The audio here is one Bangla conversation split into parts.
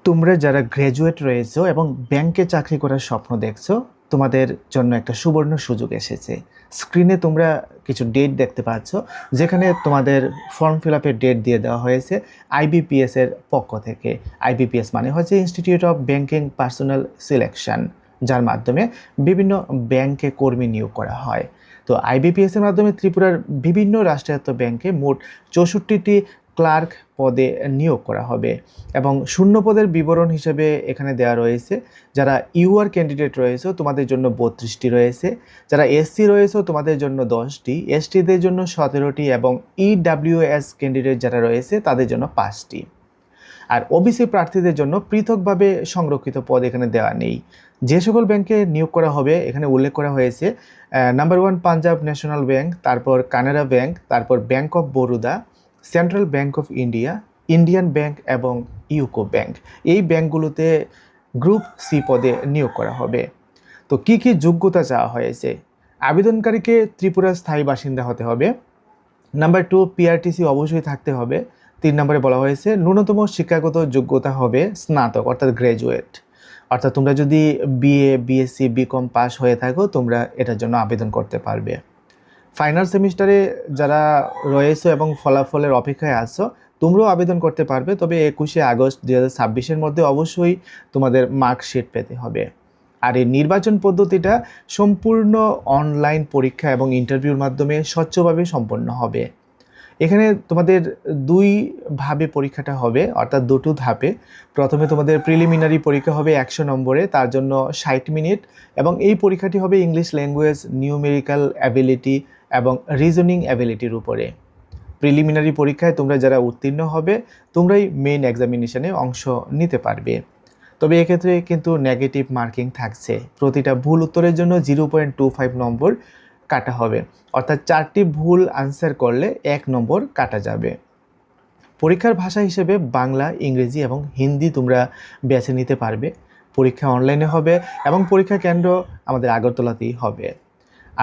তোমরা যারা গ্র্যাজুয়েট রয়েছো এবং ব্যাংকে চাকরি করার স্বপ্ন দেখছো, তোমাদের জন্য একটা সুবর্ণ সুযোগ এসেছে। স্ক্রিনে তোমরা কিছু ডেট দেখতে পাচ্ছ, যেখানে তোমাদের ফর্ম ফিল আপের ডেট দিয়ে দেওয়া হয়েছে আইবিপিএস এর পক্ষ থেকে। আইবিপিএস মানে হচ্ছে institute of banking personal selection, যার মাধ্যমে বিভিন্ন ব্যাংকে কর্মী নিয়োগ করা হয়। তো আইবিপিএস এর মাধ্যমে ত্রিপুরার বিভিন্ন রাষ্ট্রায়ত্ত ব্যাংকে মোট 64টি ক্লার্ক পদে নিয়োগ করা হবে এবং শূন্য পদের বিবরণ হিসেবে এখানে দেওয়া রয়েছে। যারা ইউআর ক্যান্ডিডেট রয়েছে তোমাদের জন্য 32টি রয়েছে, যারা এসসি রয়েছে তোমাদের জন্য 10টি, এসটিদের জন্য 17টি এবং ইডাব্লিউএস ক্যান্ডিডেট যারা রয়েছে তাদের জন্য 5টি। আর ওবিসি প্রার্থীদের জন্য পৃথকভাবে সংরক্ষিত পদ এখানে দেওয়া নেই। যে সকল ব্যাংকে নিয়োগ করা হবে এখানে উল্লেখ করা হয়েছে নাম্বার 1 পাঞ্জাব ন্যাশনাল ব্যাংক, তারপর কানাড়া ব্যাংক, তারপর bank of Baroda, central bank of India, Indian bank এবং ইউকো ব্যাংক। এই ব্যাংকগুলোতে গ্রুপ সি পদে নিয়োগ করা হবে। তো কি কি যোগ্যতা চাওয়া হয়েছে? আবেদনকারীকে ত্রিপুরার স্থায়ী বাসিন্দা হতে হবে। নাম্বার 2 পিআরটিসি অবশ্যই থাকতে হবে। 3 নম্বরে বলা হয়েছে ন্যূনতম শিক্ষাগত যোগ্যতা হবে স্নাতক অর্থাৎ গ্র্যাজুয়েট। অর্থাৎ তোমরা যদি বিএ, বিএসসি, বিকম পাস হয়ে থাকো তোমরা এটার জন্য আবেদন করতে পারবে। ফাইনাল সেমিস্টারে যারা রয়েছে এবং ফলাফলের অপেক্ষায় আছো তোমরাও আবেদন করতে পারবে, তবে 21শে আগস্ট 2026-এর মধ্যে অবশ্যই তোমাদের মার্কশিট পেতে হবে। আর এই নির্বাচন পদ্ধতিটা সম্পূর্ণ অনলাইন পরীক্ষা এবং ইন্টারভিউর মাধ্যমে স্বচ্ছভাবে সম্পন্ন হবে। এখানে তোমাদের দুইভাবে পরীক্ষাটা হবে, অর্থাৎ দুটো ধাপে। প্রথমে তোমাদের প্রিলিমিনারি পরীক্ষা হবে 100 নম্বরে, তার জন্য 60 মিনিট, এবং এই পরীক্ষাটি হবে ইংলিশ ল্যাঙ্গুয়েজ, নিউমেরিক্যাল অ্যাবিলিটি এবং রিজনিং অ্যাবিলিটির উপরে। প্রিলিমিনারি পরীক্ষায় তোমরা যারা উত্তীর্ণ হবে তোমরাই মেইন এক্সামিনেশনে অংশ নিতে পারবে। তবে এক্ষেত্রে কিন্তু নেগেটিভ মার্কিং থাকছে। প্রতিটা ভুল উত্তরের জন্য 0.25 নম্বর কাটা হবে, অর্থাৎ 4টি ভুল আনসার করলে 1 নম্বর কাটা যাবে। পরীক্ষার ভাষা হিসেবে বাংলা, ইংরেজি এবং হিন্দি তোমরা বেছে নিতে পারবে। পরীক্ষা অনলাইনে হবে এবং পরীক্ষা কেন্দ্র আমাদের আগরতলাতেই হবে।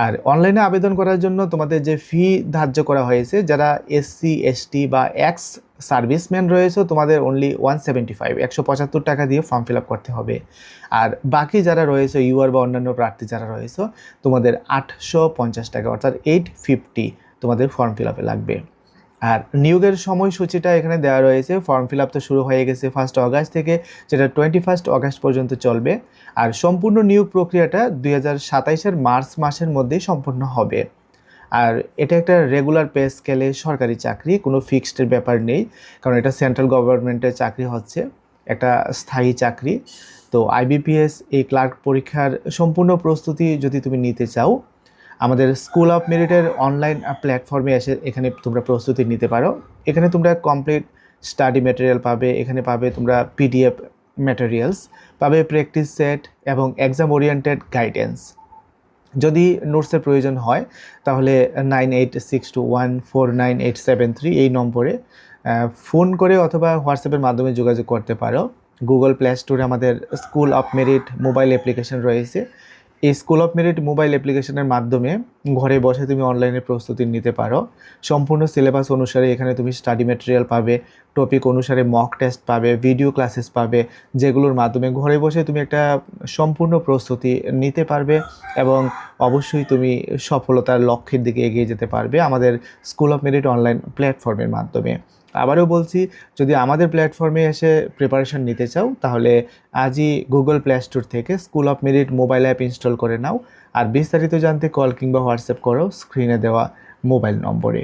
আর অনলাইনে আবেদন করার জন্য তোমাদের যে ফি ধার্য করা হয়েছে, যারা এসসি, এসটি বা এক্স সার্ভিসম্যান রয়েছে তোমাদের অনলি 175 টাকা দিয়ে ফর্ম ফিল আপ করতে হবে। আর বাকি যারা রয়েছে ইউআর বা অন্যান্য প্রার্থী যারা রয়েছে তোমাদের 850 টাকা অর্থাৎ 850 তোমাদের ফর্ম ফিল আপে লাগবে। আর নিয়োগের সময়সূচিটা এখানে দেওয়া রয়েছে। ফর্ম ফিল আপ তো শুরু হয়ে গেছে 1 আগস্ট থেকে, যেটা 21 আগস্ট পর্যন্ত চলবে। আর সম্পূর্ণ নিয়োগ প্রক্রিয়াটা 2027-এর মার্চ মাসের মধ্যেই সম্পন্ন হবে। আর এটা একটা রেগুলার পে স্কেলে সরকারি চাকরি, কোনো ফিক্সডের ব্যাপার নেই, কারণ এটা সেন্ট্রাল গভর্নমেন্টের চাকরি হচ্ছে, একটা স্থায়ী চাকরি। তো আইবিপিএস এই ক্লার্ক পরীক্ষার সম্পূর্ণ প্রস্তুতি যদি তুমি নিতে চাও, আমাদের স্কুল অফ মেরিটের অনলাইন প্ল্যাটফর্মে এসে এখানে তোমরা প্রস্তুতি নিতে পারো। এখানে তোমরা কমপ্লিট স্টাডি ম্যাটেরিয়াল পাবে, এখানে পাবে তোমরা পিডিএফ ম্যাটেরিয়ালস, পাবে প্র্যাকটিস সেট এবং এক্সাম ওরিয়েন্টেড গাইডেন্স। যদি নোটসের প্রয়োজন হয় তাহলে 9862149873 এই নম্বরে ফোন করে অথবা হোয়াটসঅ্যাপের মাধ্যমে যোগাযোগ করতে পারো। গুগল প্লে স্টোরে আমাদের school of merit mobile application রয়েছে। এই স্কুল অফ মেরিট মোবাইল অ্যাপ্লিকেশনের মাধ্যমে ঘরে বসে তুমি অনলাইনে প্রস্তুতি নিতে পারো। সম্পূর্ণ সিলেবাস অনুসারে এখানে তুমি স্টাডি ম্যাটেরিয়াল পাবে, টপিক অনুসারে মক টেস্ট পাবে, ভিডিও ক্লাসেস পাবে, যেগুলোর মাধ্যমে ঘরে বসে তুমি একটা সম্পূর্ণ প্রস্তুতি নিতে পারবে এবং অবশ্যই তুমি সফলতার লক্ষ্যের দিকে এগিয়ে যেতে পারবে আমাদের স্কুল অফ মেরিট অনলাইন প্ল্যাটফর্মের মাধ্যমে। আবারও বলছি, যদি আমাদের প্ল্যাটফর্মে এসে প্রিপারেশন নিতে চাও তাহলে আজই গুগল প্লে স্টোর থেকে school of merit mobile app install করে নাও। আর বিস্তারিত জানতে কল কিংবা হোয়াটসঅ্যাপ করো স্ক্রিনে দেওয়া মোবাইল নম্বরে।